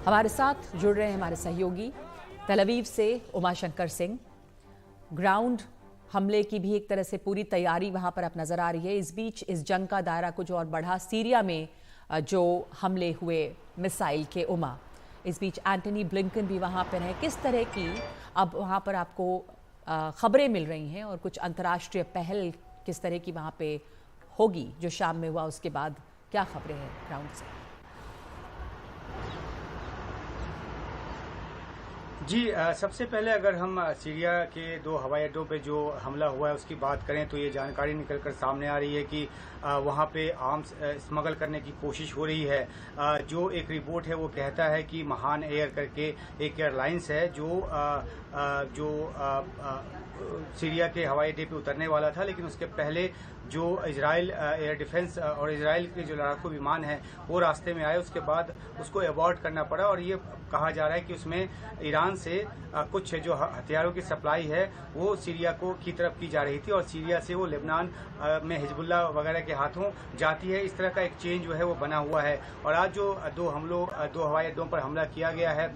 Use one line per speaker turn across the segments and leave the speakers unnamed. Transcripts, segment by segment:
हमारे साथ जुड़ रहे हैं हमारे सहयोगी तल अवीव से उमाशंकर सिंह। ग्राउंड हमले की भी एक तरह से पूरी तैयारी वहां पर अब नजर आ रही है। इस बीच इस जंग का दायरा कुछ और बढ़ा, सीरिया में जो हमले हुए मिसाइल के इस बीच एंटनी ब्लिंकन भी वहां पर हैं। किस तरह की अब वहां पर आपको खबरें मिल रही हैं और कुछ अंतर्राष्ट्रीय पहल किस तरह की वहां पे होगी जो शाम में हुआ, उसके बाद क्या खबरें हैं ग्राउंड से?
जी सबसे पहले अगर हम सीरिया के 2 हवाई अड्डों पे जो हमला हुआ है उसकी बात करें तो ये जानकारी निकल कर सामने आ रही है कि वहाँ पे आर्म्स स्मगल करने की कोशिश हो रही है। जो एक रिपोर्ट है वो कहता है कि महान एयर करके एक एयरलाइंस है जो सीरिया के हवाई अड्डे पे उतरने वाला था, लेकिन उसके पहले जो इजराइल एयर डिफेंस और इजराइल के जो लड़ाकू विमान है वो रास्ते में आए, उसके बाद उसको अबॉर्ट करना पड़ा। और ये कहा जा रहा है कि उसमें ईरान से कुछ जो हथियारों की सप्लाई है वो सीरिया की तरफ की जा रही थी और सीरिया से वो लेबनान में हिजबुल्ला वगैरह के हाथों जाती है। इस तरह का एक चेन जो है वो बना हुआ है। और आज जो 2 हवाई अड्डों पर हमला किया गया है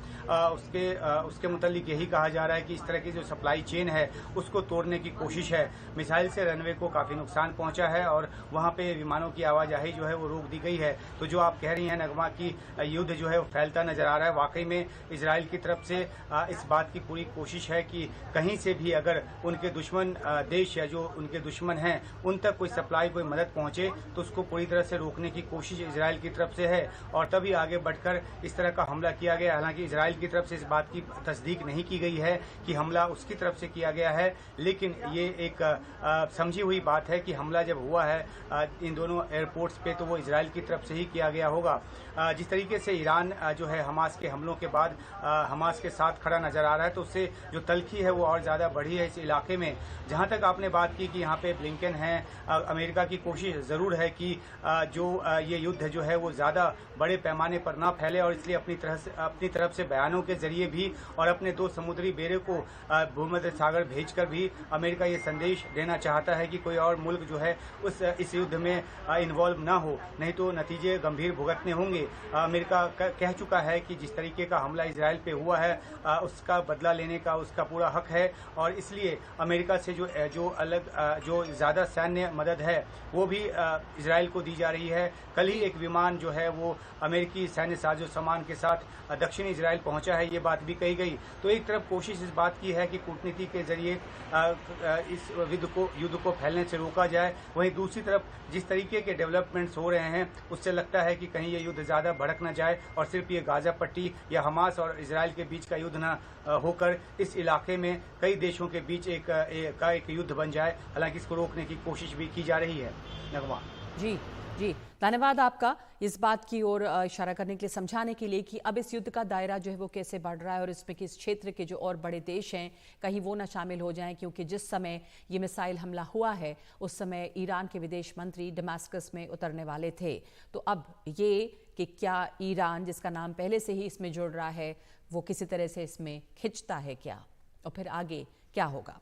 उसके मुतालिक यही कहा जा रहा है कि इस तरह की जो सप्लाई चेन है उसको तोड़ने की कोशिश है। मिसाइल से रनवे को काफी नुकसान पहुंचा है और वहां पे विमानों की आवाजाही जो है वो रोक दी गई है। तो जो आप कह रही हैं नगमा की युद्ध जो है वो फैलता नजर आ रहा है। वाकई में इजराइल की तरफ से इस बात की पूरी कोशिश है कि कहीं से भी अगर उनके दुश्मन देश या जो उनके दुश्मन हैं उन तक कोई सप्लाई, कोई मदद पहुंचे तो उसको पूरी तरह से रोकने की कोशिश इजराइल की तरफ से है और तभी आगे बढ़कर इस तरह का हमला किया गया। हालांकि इजराइल की तरफ से इस बात की तस्दीक नहीं की गई है कि हमला उसकी तरफ से किया गया है, लेकिन ये एक समझी हुई बात है कि हमला जब हुआ है इन दोनों एयरपोर्ट्स पे तो वो इजराइल की तरफ से ही किया गया होगा। जिस तरीके से ईरान जो है हमास के हमलों के बाद हमास के साथ खड़ा नजर आ रहा है तो उससे जो तलखी है वो और ज्यादा बढ़ी है इस इलाके में। जहां तक आपने बात की कि यहाँ पे ब्लिंकन है, अमेरिका की कोशिश जरूर है कि जो ये युद्ध जो है वो ज्यादा बड़े पैमाने पर ना फैले और इसलिए अपनी तरफ से बयानों के जरिए भी और अपने 2 समुद्री बेड़े को भूमध्य सागर भेजकर भी अमेरिका ये संदेश देना चाहता है कि कोई और मुल्क जो है इस युद्ध में इन्वॉल्व ना हो, नहीं तो नतीजे गंभीर भुगतने होंगे। अमेरिका कह चुका है कि जिस तरीके का हमला इजराइल पे हुआ है उसका बदला लेने का उसका पूरा हक है और इसलिए अमेरिका से जो ज्यादा सैन्य मदद है वो भी इजराइल को दी जा रही है। कल ही एक विमान जो है वो अमेरिकी सैन्य साजो सामान के साथ दक्षिणी इजराइल पहुंचा है, ये बात भी कही गई। तो एक तरफ कोशिश इस बात की है कि कूटनीति के जरिए इस युद्ध को फैलने से रोका जाए, वहीं दूसरी तरफ जिस तरीके के डेवलपमेंट्स हो रहे हैं उससे लगता है कि कहीं ये युद्ध ज्यादा भड़क न जाए और सिर्फ ये गाजा पट्टी या हमास और इजराइल के बीच का युद्ध न होकर इस इलाके में कई देशों के बीच एक युद्ध बन जाए। हालांकि इसको रोकने की कोशिश भी की जा रही है। नगमा
जी जी, धन्यवाद आपका इस बात की ओर इशारा करने के लिए, समझाने के लिए कि अब इस युद्ध का दायरा जो है वो कैसे बढ़ रहा है और इसमें किस क्षेत्र के जो और बड़े देश हैं कहीं वो ना शामिल हो जाएं, क्योंकि जिस समय ये मिसाइल हमला हुआ है उस समय ईरान के विदेश मंत्री दमास्कस में उतरने वाले थे। तो अब ये कि क्या ईरान, जिसका नाम पहले से ही इसमें जुड़ रहा है, वो किसी तरह से इसमें खिंचता है क्या और फिर आगे क्या होगा?